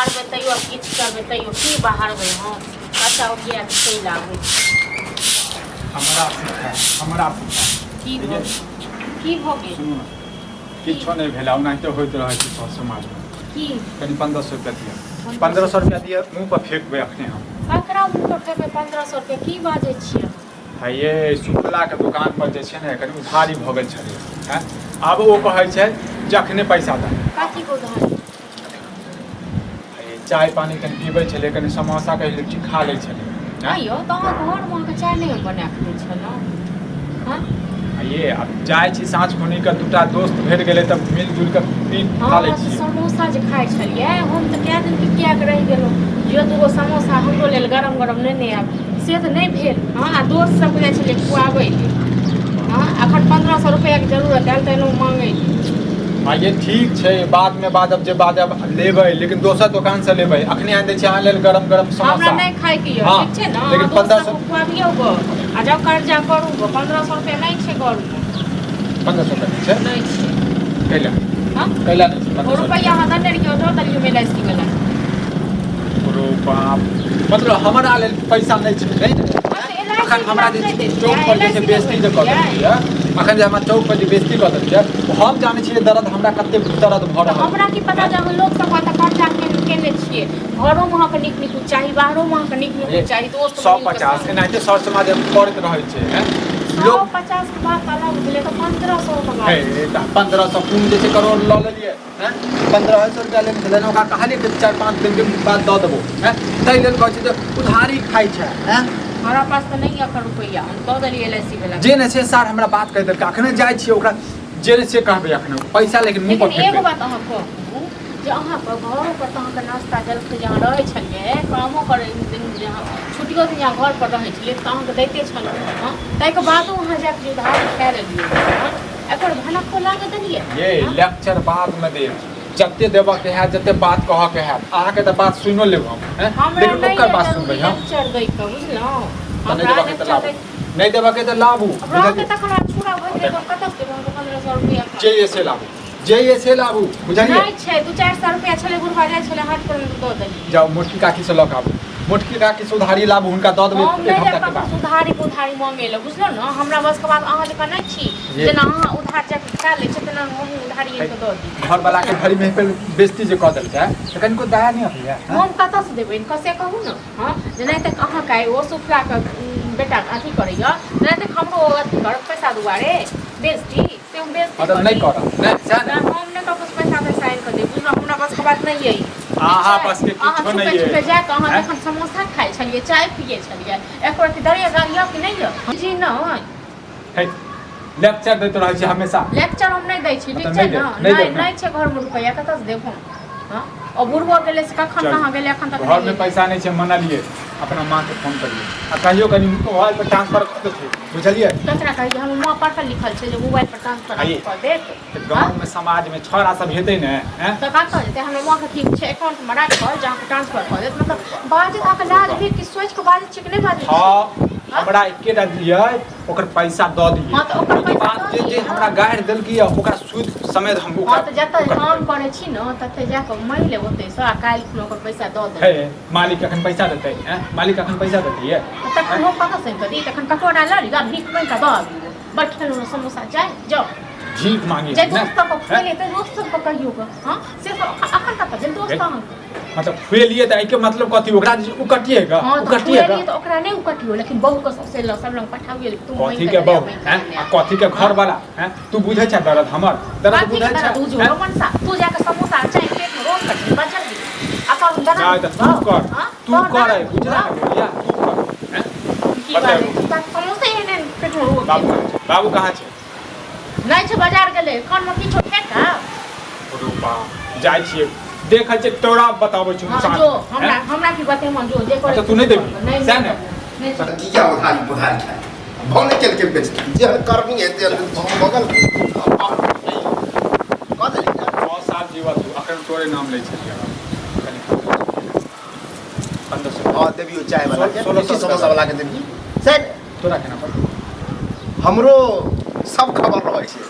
बाहर में तैयो किछ करबे तैयो की बाहर में हम अच्छा हो गया चल आबै हमरा की भ गेल सुनू ना किछो नहीं भेला ओनाहिते होइत रहै छै सब समाज में की कनी 1500 रुपया दिया 1500 रुपया दिया मुंह पर फेंकबे अखने हम ककरा मुंह पर फेंकबे 1500 रुपया की बाजै छियै है ये सुखला के दुकान पर जे छै ने कनी उधारी भ गेल छलै हैं आब ओ कहै छै जखने पैसा द काकी को उधारी चाय पानी कनी पीबै छलै कनी समोसा के लिट्टी खा लै छलै आइयो त घर में के चाय नहीं बना के दै छलो हां ये अब जाय छी साँझ खुनी के दूटा दोस्त भेट गेलै तब मिलजुल के पी खा लै छी समोसा जे खाइ छलिए हम त कए दिन के किया के रहि गेलो जे दूगो समोसा हमरो लेल गरम गरम नहीं आब से त नहीं भेल हां आ दोस्त सब जाय छलिए खुआबै ले हां अखन 1500 रुपया के जरूरत है त एनो मांगै हाँ ये ठीक है बाद में बाजब जे बाजब लेबै लेकिन दोसर दुकान से लेबै अखने आन दै छी अहाँ लेल गरम गरम समोसा हमरा नहीं खाय के ये ठीक छै ना लेकिन 1500 खुआबियो गो आ जब कर्जा करू गो 1500 रुपया नहीं छै घर में 1500 रुपया छै नहीं छै कैला हां कैला नहीं छै 1500 रुपया हां दने रहियो तो दलियो में लाइसी वाला रो बाप मतलब हमरा लेल पैसा नहीं छै नहीं अखन हमरा जे चौक पर जे बेइज्जती जे कऽ देलियै अखन जे हमरा चौक पर जे बेइज्जती कऽ देलियै हम जानै छियै दर्द हमरा कते दर्द भऽ रहल हमरा की पता जब लोग सब त खर्चा केने छियै घरो में अहाँके नीक नीक चाही बाहरो में अहाँके नीक नीक चाही दोस्त 150 एनाहिते सर समाज करैत रहै छै हैं लोग 150 के बात अलग भेलै त 1500 टका हे 1500 पून जे छै करोड़ लऽ लेलियै हैं 1500 रुपया लेन छलै ओकरा कहलियै कि 4-5 दिन के बाद दऽ देबो हैं तै लेल कहै छै जे उधारी खाइ छै हैं हमरा पास त नहीं है रुपया हम दऽ देलियै एलआईसी वाला जे ने छै सर हमरा बात कहि देलकै अखने जाइ छियै ओकरा जे ने से कहबै अखने पैसा लेकिन मुंह पर एगो बात अहाँ कहू जे अहाँ पर घरो पर त अहाँके नाश्ता जलखै जहाँ रहै छलियै कामो करे दिन जहाँ छुट्टियो दिन जहाँ घर पर रहै छलियै त अहाँके दैते छलियै हां ताहि के बादो अहाँ जाके उधारी खा लेलियै हां एकर भनक लागे देलियै ये लेक्चर बाद में देब जते देबऽ के है जते बात कहऽ के है अहाँके त बात सुनो लेब हम लेकिन ओकर बात सुनबै हम लेक्चर दै के बुझलौ नहीं देबऽ के त लाबू के तखन छुरा होय त कतऽ से 1500 रुपया जे से लाबू जे से लाबू बुझलियै नहीं छै 2-400 रुपया छले बुढ़वा जाय छले हाट पर दऽ देलियै जाओ मोटकी काकी से लऽ के आबू मोटकी काकी से उधारी लाबू हुनका दऽ देबै एक हफ्ता के बाद उधारी मांगे ले बुझलो न हमरा बस के बात अहाँ जका नहीं छी जेना अहाँ उधार जाके खा ले छै तेना हम उधारी के दऽ दी घर वाला के घड़ी में बेइज्जती जे कऽ देलकै त कनिको दया नहीं होइया हम कतऽ से देबै कसे कहू न हां जेना तक अहाँ का ओ सुफला के बेटा अथी करैया जेना तक हमरो अथी कर पैसा दुआरे बेइज्जती से हम बेइज्जती मतलब नहीं करब नहीं जान हम ने तो कुछ पैसा में साइन कर दे बुझलो हमरा बस के बात नहीं है आहा बस के किछो नहीं है पे जाके अहाँ जखन समोसा खाइ छलियै चाय पियै छलियै एको रति दरिया य कि नहीं य जी नहीं है लेक्चर दैत रहै छै हमेशा लेक्चर हम नहीं दै छी ठीक छै न नहीं छै घर में रुपया कतऽ से देब हम हां और बुढ़बो गेले से कखन कहाँ गेले अखन तक घर में पैसा नहीं छै मनलिए अपना माँ के फोन करिए आ कहियो कनी मोबाइल पर ट्रांसफर कर देते बुझलिए ककरा कहिए हम माँ पढ़ल लिखल छै जे मोबाइल पर ट्रांसफर कर देत गांव में समाज में छोरा सब हेतै ने हैं त का कह जेते हमर माँ के ठीक छै अकाउंट में राख कर जहाँ ट्रांसफर कर देत मतलब बाजे का लाज भी कि सोच के बाजे छै कि नहीं बाजे हां हमरा एकेटा दियै ओकर पैसा दऽ दियै हां त ओकर पैसा बात जे हमरा गाड़ि देलकै ओकरा सूद समेत हम हां त जतऽ हम करे छी न तते जाके मैं ले ओते से आ काल खुना ओकर पैसा दऽ दे हे मालिक अखन पैसा देतै हैं मालिक अखन पैसा देतै तखन हम कतऽ से करी तखन कटोरा लड़ी गा भीख मांग के दऽ बैठल समोसा जाए जाओ भीख मांगे जे दोस्त को खेले त दोस्त को कहियो ग हां से अखन तक जे दोस्त मतलब खुएलिए त के मतलब कथी ओकरा उ कटिएगा उ कटिएगा तो ओकरा नहीं उ कटियो लेकिन बहू को सबसे सब लोग पठाइए तुम कथी के बहू हैं कथी के घर वाला हैं तू बुझै छ दर्द हमर दर्द बुझै छ तू जो मनसा तू जाके समोसा चाय पेट में रोक कर बचल अकाउंट दरा जा तू कर बुझला भैया तू कर हैं की बात समोसा ही ने पेट में रोक बाबू कहां छै नहीं छै बाजार गेले कान में किछो फेंका रूपा जाइ छिए देखै छै तोरा बताबै छु जो हमरा की बात है जो जे करे तू नहीं देबी सैन नहीं किया उधारी है भौन चल के बेच जे करनी है ते बगल कह दे 100 साल जीवा तू अखन तोरे नाम लै छै 1500 हां देबियो चाय वाला के समोसा वाला के देबी सर तोरा केना पर हमरो सब खबर रहै छै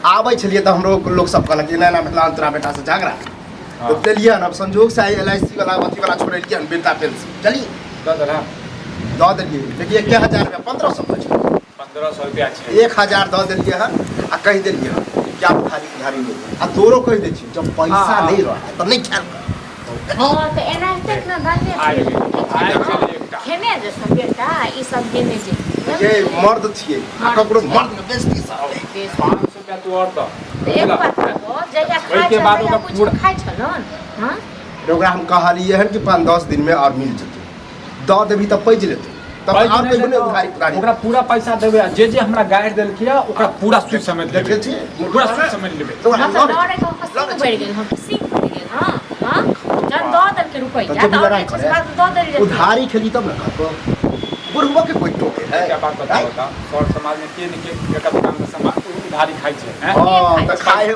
आबै छलिए त हमरो लोग सब कहलक कि ना ना तोरा बेटा से झगड़ा तो ले लिया ना, अब संजोग से LIC वाला अथी वाला छोड़ लिया वृद्धा पेंशन, चलिए दो दिलिए। देखिए 1000 रुपया 1500 बच 1500 रुपया छै 1000 दो दिलिए हन आ कह दिलिए हन क्या उधारी नहीं आ तोरो कह दे छी जब पैसा नहीं रहा तो नहीं ख्याल कर। हाँ तो एनाहिते ना धन्य खेने जे सब बेटा ई सब देने जे ये मर्द छिए आ ककरो मर्द में बेइज्जती सब 500 रुपया तू और दो एक बात कहो जया ओइ खाइ के बाद छलन ओकर कुछ पूरा खाइ छलन हां ओकरा हम कहलिए हन कि 5-10 दिन में और मिल जते दो देबी तब पैज लेते तब पैज आप नहीं कोई लेते, उधारी पुरानी ओकरा पूरा पैसा देबे आ जे हमरा गाइड देलखिया ओकरा पूरा सुई समेत देखे लेबे छी पूरा सुई समेत लेबे तो मतलब डरे को हंसी बढ़ गेल हम सीख गेल हां हां जन दो दल के रुपया तो जब तो लड़ाई करे दो दल उधारी खेली तब ना खतो बुढ़वा के कोई टोके है क्या बात बताओ ता सर समाज में के के एक दुकान में समाज उधारी खाइ छै हैं हां त खाए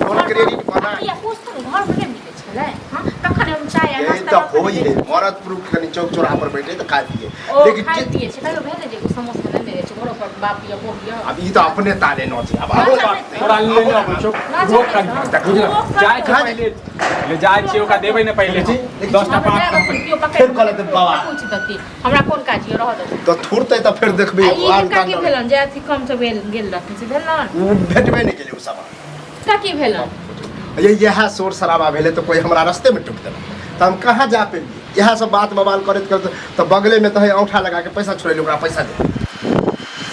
कोन क्रेडिट बना या कुछ तो घर में नहीं मिले छले हां कखन हम चाय ये तो होई है मरद पुरुष कनी चौक चौराहा पर बैठे तो खा दिए लेकिन खाइ दिए छै कहियो भेले जे समोसा नहीं दे छै घरो पर बाप या बोल या अब ये तो अपने ताले न छी अब हमरो बात थोड़ा ले ले कुछो रोक कर बुझला जाय छै पहले ले जाय छै ओकरा देबै ने पहले 10 टा 5 टा फिर कहले त बाबा पूछ दती हमरा कोन काज रह दती तो थुरते तो फिर देखबे आ ई का की भेलन जे अथी कम से गेल रहथिन से भेलन भेटबे नहीं केले उ सब का की भेलन ये यह शोर शराबा भेले तो कोई हमरा रास्ते में टूट देला तो हम कहाँ जा पेलिए यह सब बात बवाल करते करते तो बगले में तो है औंठा लगा के पैसा छोड़े ओकरा पैसा दे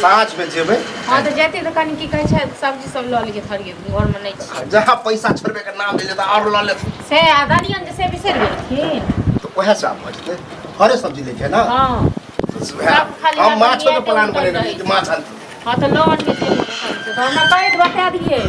साँझ में जेबे हां तो जाते तो कनी की कहै छै सब्जी सब ल लिए थरिए घर में नहीं छै जहाँ पैसा छोड़बे के नाम ले लेता और ल ले से आदानियन जे से बिसर गेलखिन तो वह से आप बचते हरे सब्जी लेके ना हां हम माछ के प्लान बने रही माछ आनते हां तो लोन के तो हमरा पैट बता दिए